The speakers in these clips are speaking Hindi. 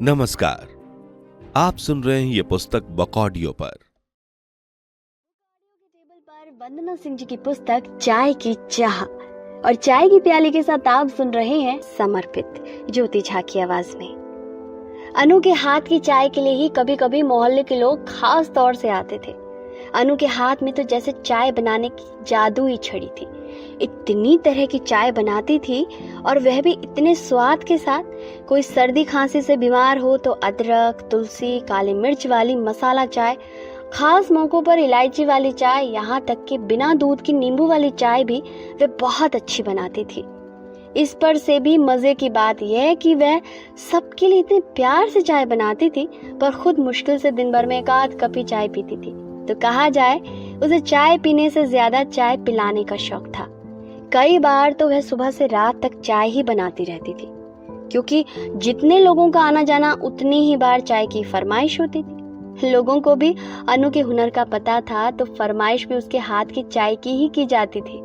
नमस्कार, आप सुन रहे हैं ये पुस्तक बुक ऑडियो पर। टेबल पर वंदना सिंह जी की पुस्तक चाय की चाह और चाय की प्याली के साथ आप सुन रहे हैं समर्पित ज्योति झा की आवाज में। अनु के हाथ की चाय के लिए ही कभी कभी मोहल्ले के लोग खास तौर से आते थे। अनु के हाथ में तो जैसे चाय बनाने की जादू ही छड़ी थी। इतनी तरह की चाय बनाती थी और वह भी इतने स्वाद के साथ। कोई सर्दी खांसी से बीमार हो तो अदरक, तुलसी, काली मिर्च वाली मसाला चाय, खास मौकों पर इलायची वाली चाय, यहाँ तक कि बिना दूध की नींबू वाली चाय भी वह बहुत अच्छी बनाती थी। इस पर से भी मजे की बात यह है कि वह सबके लिए इतने प्यार से चाय बनाती थी, पर खुद मुश्किल से दिन भर में एक आध कप ही चाय पीती थी। तो कहा जाए उसे चाय पीने से ज्यादा चाय पिलाने का शौक था। कई बार तो वह सुबह से रात तक चाय ही बनाती रहती थी, क्योंकि जितने लोगों का आना जाना उतनी ही बार चाय की फरमाइश होती थी। लोगों को भी अनु के हुनर का पता था, तो फरमाइश भी उसके हाथ की चाय की जाती थी।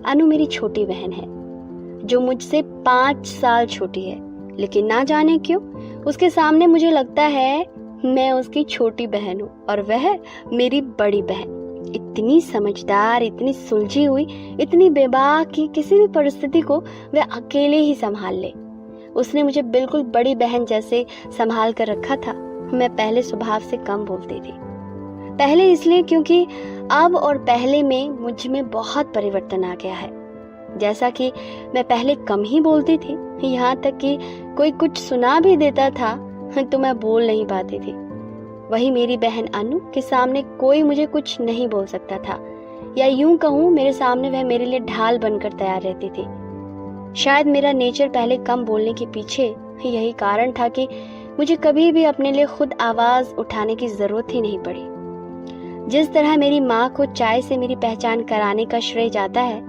अनु मेरी छोटी बहन है, जो मुझसे 5 साल छोटी है, लेकिन ना जाने क्यों उसके सामने मुझे लगता है मैं उसकी छोटी बहन हूँ और वह मेरी बड़ी बहन। इतनी समझदार, इतनी सुलझी हुई, इतनी बेबाक कि किसी भी परिस्थिति को वह अकेले ही संभाल ले। उसने मुझे बिल्कुल बड़ी बहन जैसे संभाल कर रखा था। मैं पहले स्वभाव से कम बोलती थी। पहले इसलिए क्योंकि अब और पहले में मुझ में बहुत परिवर्तन आ गया है। जैसा कि मैं पहले कम ही बोलती थी, यहाँ तक कि कोई कुछ सुना भी देता था तो मैं बोल नहीं पाती थी। वही मेरी बहन अनु के सामने कोई मुझे कुछ नहीं बोल सकता था, या यूं कहूँ मेरे सामने वह मेरे लिए ढाल बनकर तैयार रहती थी। शायद मेरा नेचर पहले कम बोलने के पीछे यही कारण था कि मुझे कभी भी अपने लिए खुद आवाज उठाने की जरूरत ही नहीं पड़ी। जिस तरह मेरी माँ को चाय से मेरी पहचान कराने का श्रेय जाता है,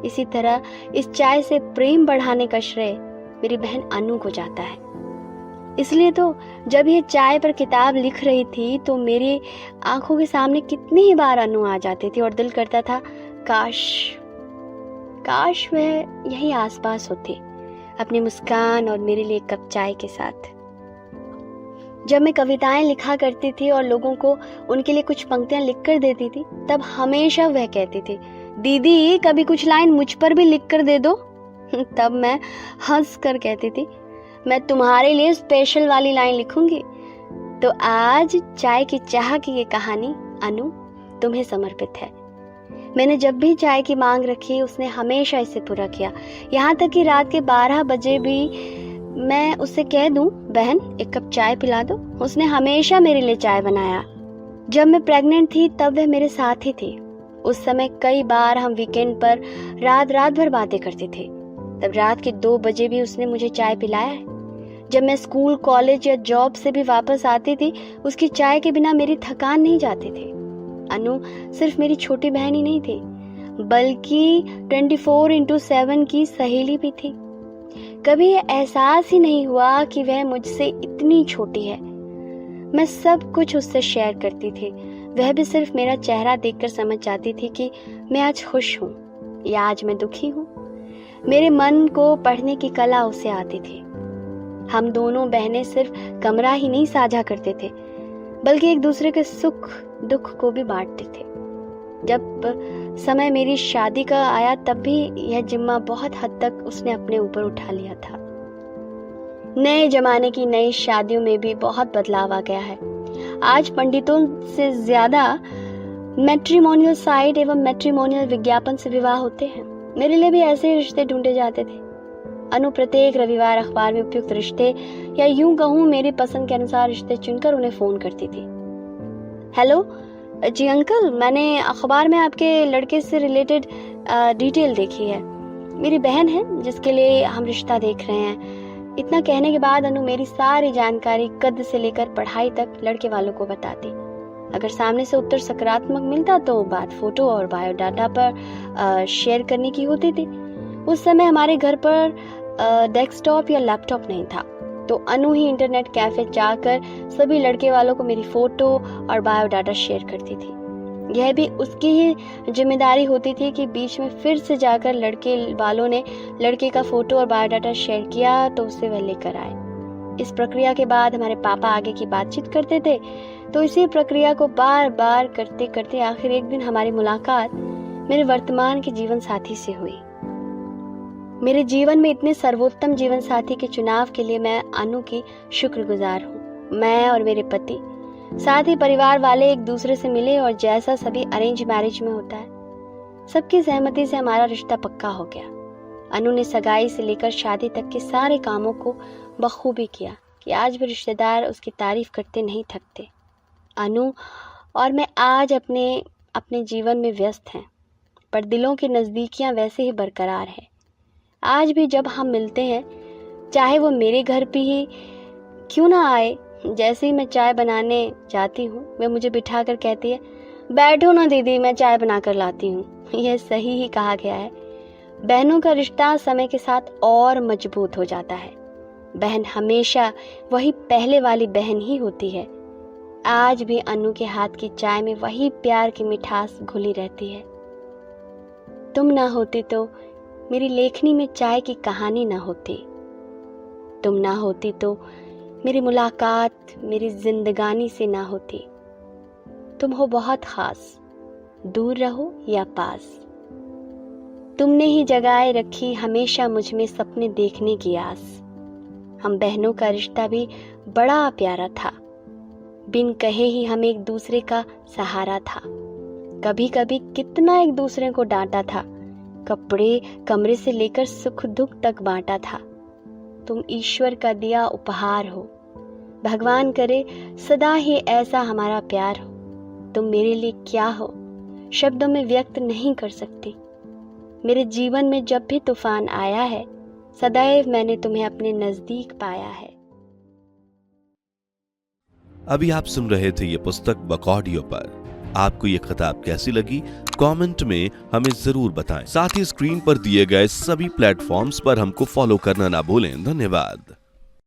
इसी तरह इस चाय से प्रेम बढ़ाने का श्रेय मेरी बहन अनु को जाता है। इसलिए तो जब ये चाय पर किताब लिख रही थी तो मेरी आंखों के सामने कितनी ही बार अनु आ जाती थी और दिल करता था काश वह यही आसपास होती, अपनी मुस्कान और मेरे लिए एक कप चाय के साथ। जब मैं कविताएं लिखा करती थी और लोगों को उनके लिए कुछ पंक्तियां लिख कर देती थी, तब हमेशा वह कहती थी, दीदी कभी कुछ लाइन मुझ पर भी लिख कर दे दो। तब मैं हंस कर कहती थी, मैं तुम्हारे लिए स्पेशल वाली लाइन लिखूंगी। तो आज चाय की चाह की ये कहानी अनु तुम्हें समर्पित है। मैंने जब भी चाय की मांग रखी, उसने हमेशा इसे पूरा किया। यहाँ तक कि रात के 12 बजे भी मैं उससे कह दूं, बहन एक कप चाय पिला दो, उसने हमेशा मेरे लिए चाय बनाया। जब मैं प्रेग्नेंट थी तब वह मेरे साथ ही थी। उस समय कई बार हम वीकेंड पर रात भर बातें करते थे। तब रात के 2 बजे भी उसने मुझे चाय पिलाया है। जब मैं स्कूल, कॉलेज या जॉब से भी वापस आती थी, उसकी चाय के बिना मेरी थकान नहीं जाती थी। अनु सिर्फ मेरी छोटी बहन ही नहीं थी, बल्कि 24/7 की सहेली भी थी। कभी ये एहसास ही नहीं हुआ कि वह मुझसे इतनी छोटी है। मैं सब कुछ उससे शेयर करती थी। वह भी सिर्फ मेरा चेहरा देखकर समझ जाती थी कि मैं आज खुश हूँ या आज मैं दुखी हूँ। मेरे मन को पढ़ने की कला उसे आती थी। हम दोनों बहनें सिर्फ कमरा ही नहीं साझा करते थे, बल्कि एक दूसरे के सुख दुख को भी बांटते थे। जब समय मेरी शादी का आया, तब भी यह जिम्मा बहुत हद तक उसने अपने ऊपर उठा लिया था। नए जमाने की नई शादियों में भी बहुत बदलाव आ गया है। आज पंडितों से ज्यादा मैट्रिमोनियल साइट एवं मैट्रिमोनियल विज्ञापन से विवाह होते हैं। मेरे लिए भी ऐसे ही रिश्ते ढूंढे जाते थे। अनु प्रत्येक रविवार अखबार में उपयुक्त रिश्ते, या यूं कहूं मेरी पसंद के अनुसार रिश्ते चुनकर उन्हें फोन करती थी। हेलो जी अंकल, मैंने अखबार में आपके लड़के से रिलेटेड डिटेल देखी है। मेरी बहन है जिसके लिए हम रिश्ता देख रहे हैं। इतना कहने के बाद अनु मेरी सारी जानकारी कद से लेकर पढ़ाई तक लड़के वालों को बताती। अगर सामने से उत्तर सकारात्मक मिलता तो बात फोटो और बायोडाटा पर शेयर करने की होती थी। उस समय हमारे घर पर डेस्कटॉप या लैपटॉप नहीं था, तो अनु ही इंटरनेट कैफे जाकर सभी लड़के वालों को मेरी फोटो और बायोडाटा शेयर करती थी। यह भी उसकी ही जिम्मेदारी होती थी कि बीच में फिर से जाकर लड़के वालों ने लड़के का फोटो और बायोडाटा शेयर किया तो उसे वह लेकर आए। इस प्रक्रिया के बाद हमारे पापा आगे की बातचीत करते थे, तो इसी प्रक्रिया को बार बार करते करते आखिर एक दिन हमारी मुलाकात मेरे वर्तमान के जीवन साथी से हुई। मेरे जीवन में इतने सर्वोत्तम जीवन साथी के चुनाव के लिए मैं अनु की शुक्रगुजार हूँ। मैं और मेरे पति, साथ ही परिवार वाले एक दूसरे से मिले और जैसा सभी अरेंज मैरिज में होता है, सबकी सहमति से हमारा रिश्ता पक्का हो गया। अनु ने सगाई से लेकर शादी तक के सारे कामों को बखूबी किया कि आज भी रिश्तेदार उसकी तारीफ करते नहीं थकते। अनु और मैं आज अपने जीवन में व्यस्त हैं, पर दिलों की नज़दीकियां वैसे ही बरकरार है। आज भी जब हम मिलते हैं, चाहे वो मेरे घर पे ही क्यों ना आए, जैसे ही मैं चाय बनाने जाती हूँ वह मुझे बिठाकर कहती है, बैठो ना दीदी, मैं चाय बनाकर लाती हूँ। यह सही ही कहा गया है। बहनों का रिश्ता समय के साथ और मजबूत हो जाता है। बहन हमेशा वही पहले वाली बहन ही होती है। आज भी अनु के हाथ की चाय में वही प्यार की मिठास घुली रहती है। तुम ना होती तो मेरी लेखनी में चाय की कहानी ना होती। तुम ना होती तो मेरी मुलाकात मेरी जिंदगानी से ना होती। तुम हो बहुत खास, दूर रहो या पास। तुमने ही जगाए रखी हमेशा मुझ में सपने देखने की आस। हम बहनों का रिश्ता भी बड़ा प्यारा था। बिन कहे ही हम एक दूसरे का सहारा था। कभी कभी कितना एक दूसरे को डांटा था। कपड़े कमरे से लेकर सुख दुख तक बांटा था। तुम ईश्वर का दिया उपहार हो। भगवान करे सदा ही ऐसा हमारा प्यार हो। तुम मेरे लिए क्या हो, शब्दों में व्यक्त नहीं कर सकती। मेरे जीवन में जब भी तूफान आया है, सदैव मैंने तुम्हें अपने नजदीक पाया है। अभी आप सुन रहे थे ये पुस्तक बकॉडियो पर। आपको ये किताब कैसी लगी, कमेंट में हमें जरूर बताएं। साथ ही स्क्रीन पर दिए गए सभी प्लेटफॉर्म्स पर हमको फॉलो करना ना भूलें। धन्यवाद।